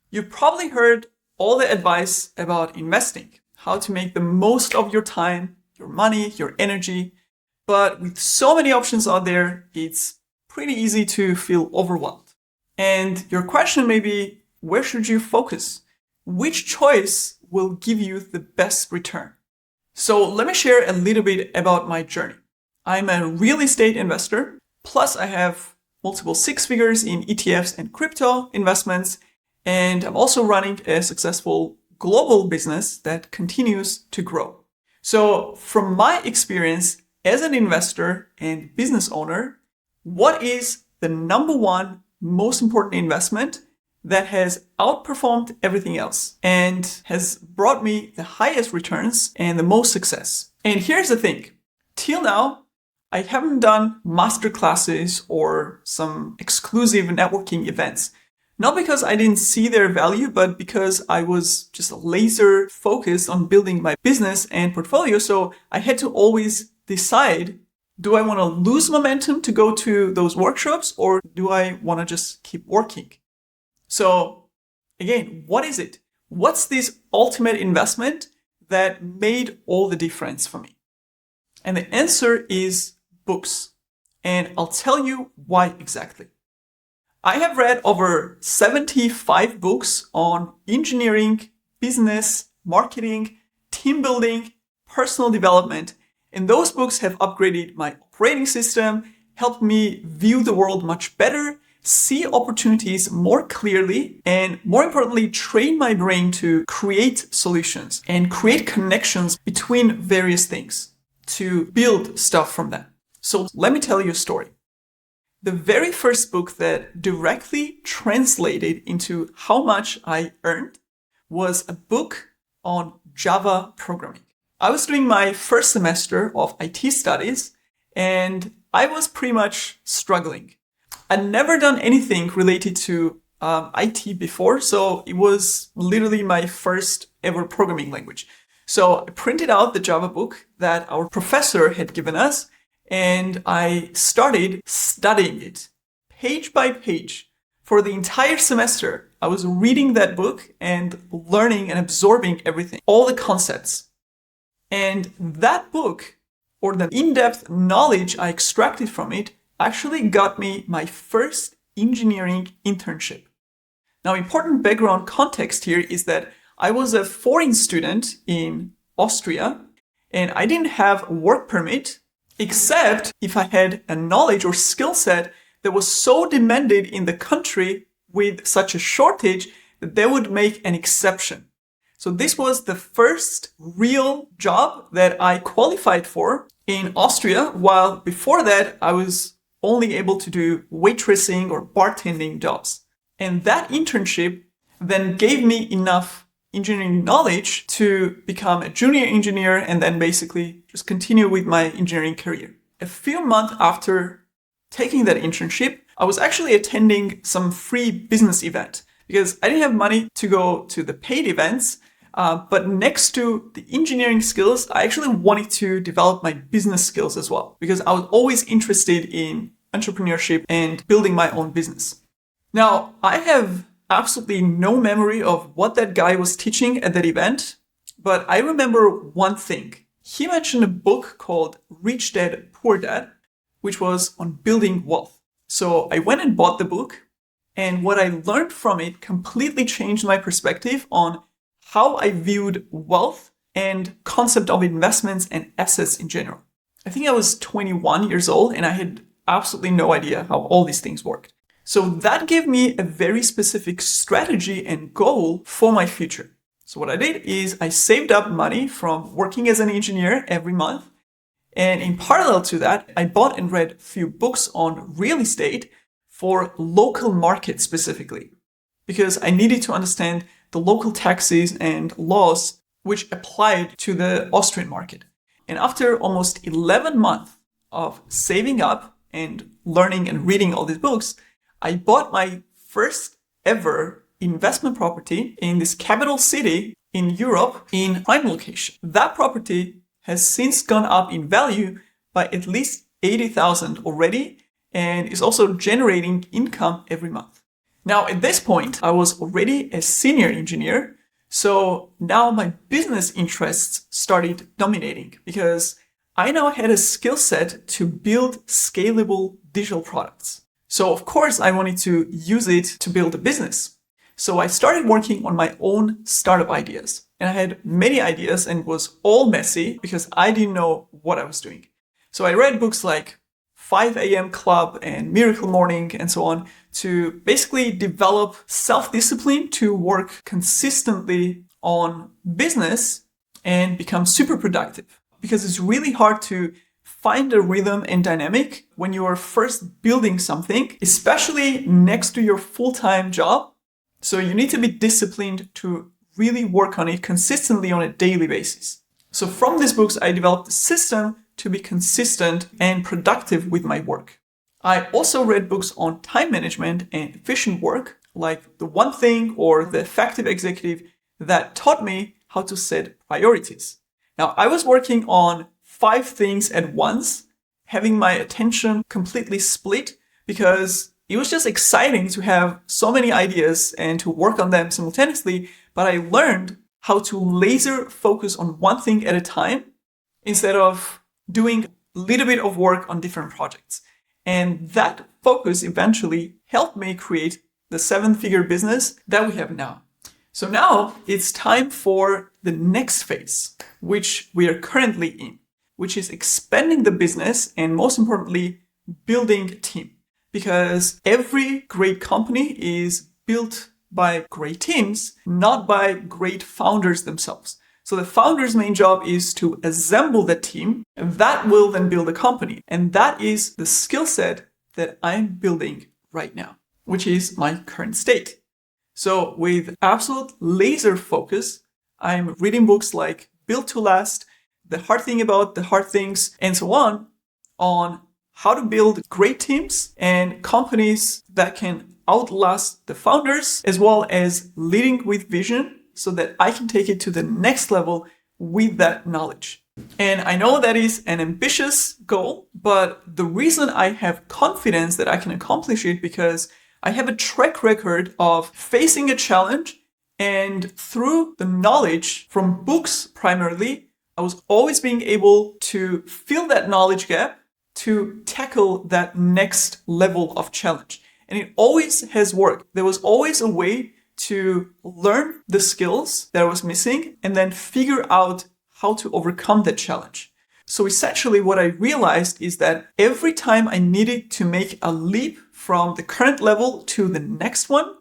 You've probably heard all the advice about investing, how to make the most of your time, your money, your energy. But with so many options out there, it's pretty easy to feel overwhelmed. And your question may be, where should you focus? Which choice will give you the best return? So let me share a little bit about my journey. I'm a real estate investor, plus I have multiple six figures in ETFs and crypto investments, and I'm also running a successful global business that continues to grow. So from my experience as an investor and business owner, what is the number one most important investment that has outperformed everything else and has brought me the highest returns and the most success? And here's the thing. Till now, I haven't done master classes or some exclusive networking events. Not because I didn't see their value, but because I was just laser focused on building my business and portfolio. So I had to always decide, do I want to lose momentum to go to those workshops, or do I want to just keep working? So again, what is it? What's this ultimate investment that made all the difference for me? And the answer is books. And I'll tell you why exactly. I have read over 75 books on engineering, business, marketing, team building, personal development. And those books have upgraded my operating system, helped me view the world much better, see opportunities more clearly, and more importantly, train my brain to create solutions and create connections between various things to build stuff from that. So let me tell you a story. The very first book that directly translated into how much I earned was a book on Java programming. I was doing my first semester of IT studies and I was pretty much struggling. I'd never done anything related to IT before, so it was literally my first ever programming language. So I printed out the Java book that our professor had given us, and I started studying it page by page. For the entire semester, I was reading that book and learning and absorbing everything, all the concepts. And that book, or the in-depth knowledge I extracted from it, actually got me my first engineering internship. Now, important background context here is that I was a foreign student in Austria, and I didn't have a work permit, except if I had a knowledge or skill set that was so demanded in the country with such a shortage that they would make an exception. So this was the first real job that I qualified for in Austria, while before that I was only able to do waitressing or bartending jobs. And that internship then gave me enough engineering knowledge to become a junior engineer and then basically just continue with my engineering career. A few months after taking that internship, I was actually attending some free business event because I didn't have money to go to the paid events. But next to the engineering skills, I actually wanted to develop my business skills as well because I was always interested in entrepreneurship and building my own business. Now, I have absolutely no memory of what that guy was teaching at that event, but I remember one thing. He mentioned a book called Rich Dad, Poor Dad, which was on building wealth. So I went and bought the book, and what I learned from it completely changed my perspective on how I viewed wealth and concept of investments and assets in general. I think I was 21 years old and I had absolutely no idea how all these things worked. So that gave me a very specific strategy and goal for my future. So what I did is I saved up money from working as an engineer every month. And in parallel to that, I bought and read a few books on real estate for local markets specifically, because I needed to understand the local taxes and laws which applied to the Austrian market. And after almost 11 months of saving up and learning and reading all these books, I bought my first ever investment property in this capital city in Europe in prime location. That property has since gone up in value by at least 80,000 already and is also generating income every month. Now, at this point, I was already a senior engineer. So now my business interests started dominating because I now had a skill set to build scalable digital products. So of course I wanted to use it to build a business. So I started working on my own startup ideas. And I had many ideas and it was all messy because I didn't know what I was doing. So I read books like 5 a.m. Club and Miracle Morning and so on to basically develop self-discipline to work consistently on business and become super productive. Because it's really hard to find a rhythm and dynamic when you are first building something, especially next to your full-time job. So you need to be disciplined to really work on it consistently on a daily basis. So from these books, I developed a system to be consistent and productive with my work. I also read books on time management and efficient work, like The One Thing or The Effective Executive, that taught me how to set priorities. Now, I was working on 5 things at once, having my attention completely split because it was just exciting to have so many ideas and to work on them simultaneously, but I learned how to laser focus on one thing at a time instead of doing a little bit of work on different projects. And that focus eventually helped me create the 7-figure business that we have now. So now it's time for the next phase, which we are currently in, which is expanding the business and most importantly, building a team. Because every great company is built by great teams, not by great founders themselves. So the founder's main job is to assemble the team, and that will then build a company. And that is the skill set that I'm building right now, which is my current state. So with absolute laser focus, I'm reading books like Built to Last, The Hard Thing About the Hard Things, and so on how to build great teams and companies that can outlast the founders, as well as leading with vision so that I can take it to the next level with that knowledge. And I know that is an ambitious goal, but the reason I have confidence that I can accomplish it because I have a track record of facing a challenge, and through the knowledge from books primarily, I was always being able to fill that knowledge gap to tackle that next level of challenge. And it always has worked. There was always a way to learn the skills that I was missing and then figure out how to overcome that challenge. So essentially what I realized is that every time I needed to make a leap from the current level to the next one,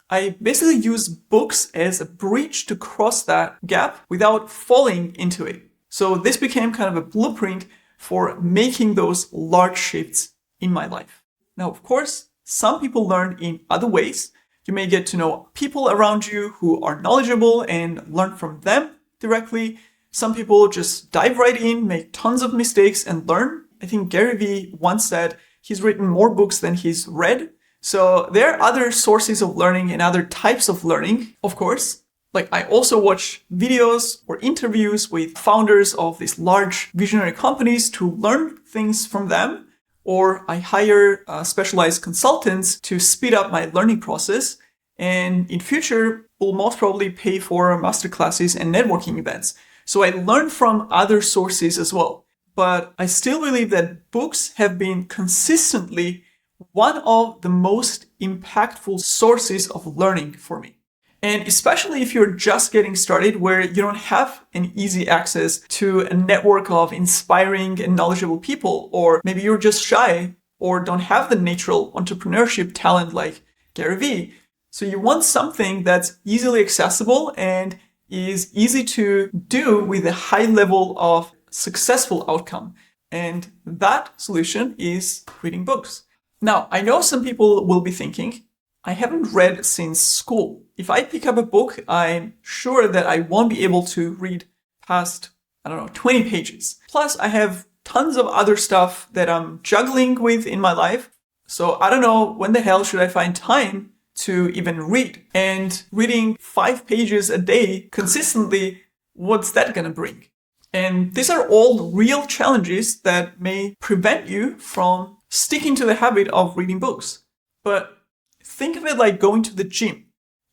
I basically use books as a bridge to cross that gap without falling into it. So this became kind of a blueprint for making those large shifts in my life. Now, of course, some people learn in other ways. You may get to know people around you who are knowledgeable and learn from them directly. Some people just dive right in, make tons of mistakes and learn. I think Gary Vee once said he's written more books than he's read. So there are other sources of learning and other types of learning, of course. Like I also watch videos or interviews with founders of these large visionary companies to learn things from them, or I hire specialized consultants to speed up my learning process. And in future, will most probably pay for masterclasses and networking events. So I learn from other sources as well. But I still believe that books have been consistently one of the most impactful sources of learning for me. And especially if you're just getting started where you don't have an easy access to a network of inspiring and knowledgeable people, or maybe you're just shy or don't have the natural entrepreneurship talent like Gary Vee. So you want something that's easily accessible and is easy to do with a high level of successful outcome. And that solution is reading books. Now, I know some people will be thinking, I haven't read since school. If I pick up a book, I'm sure that I won't be able to read past, 20 pages. Plus, I have tons of other stuff that I'm juggling with in my life. So I don't know when the hell should I find time to even read. And reading 5 pages a day consistently, what's that gonna bring? And these are all real challenges that may prevent you from sticking to the habit of reading books. But think of it like going to the gym.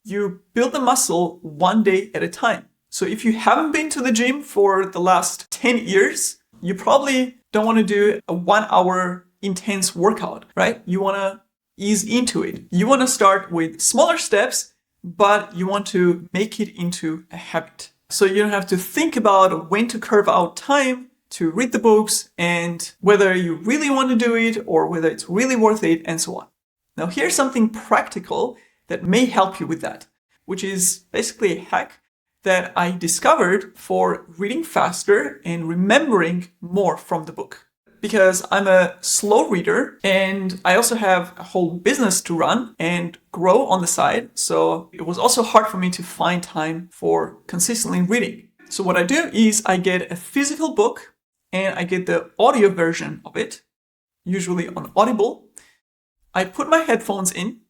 You build the muscle one day at a time. So if you haven't been to the gym for the last 10 years, you probably don't want to do a 1 hour intense workout, right? You want to ease into it. You want to start with smaller steps, but you want to make it into a habit. So you don't have to think about when to carve out time to read the books and whether you really want to do it or whether it's really worth it and so on. Now here's something practical that may help you with that, which is basically a hack that I discovered for reading faster and remembering more from the book. Because I'm a slow reader and I also have a whole business to run and grow on the side. So it was also hard for me to find time for consistently reading. So what I do is I get a physical book and I get the audio version of it, usually on Audible. I put my headphones in,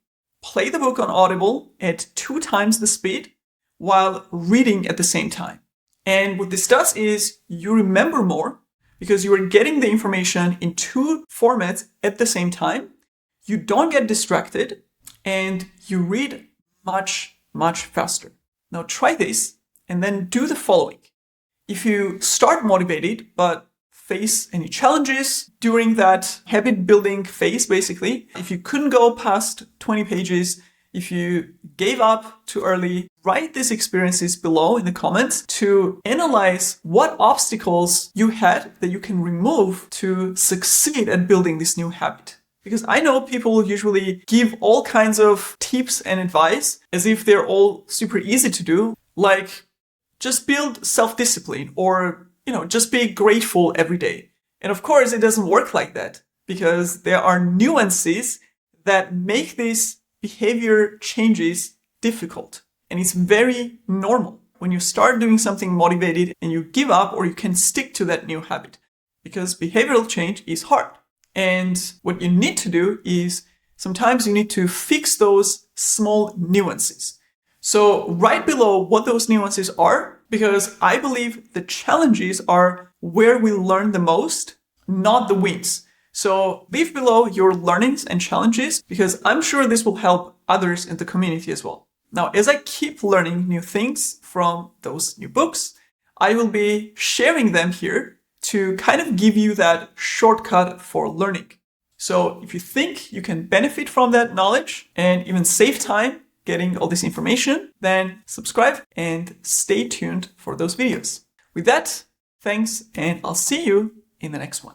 play the book on Audible at 2 times the speed while reading at the same time. And what this does is you remember more because you are getting the information in 2 formats at the same time. You don't get distracted and you read much, much faster. Now try this and then do the following. If you start motivated but face any challenges during that habit building phase, basically, if you couldn't go past 20 pages, if you gave up too early, write these experiences below in the comments to analyze what obstacles you had that you can remove to succeed at building this new habit. Because I know people usually give all kinds of tips and advice as if they're all super easy to do, like just build self-discipline or, just be grateful every day. And of course, it doesn't work like that because there are nuances that make these behavior changes difficult. And it's very normal when you start doing something motivated and you give up or you can stick to that new habit because behavioral change is hard. And what you need to do is sometimes you need to fix those small nuances. So write below what those nuances are, because I believe the challenges are where we learn the most, not the wins. So leave below your learnings and challenges because I'm sure this will help others in the community as well. Now, as I keep learning new things from those new books, I will be sharing them here to kind of give you that shortcut for learning. So if you think you can benefit from that knowledge and even save time getting all this information, then subscribe and stay tuned for those videos. With that, thanks, and I'll see you in the next one.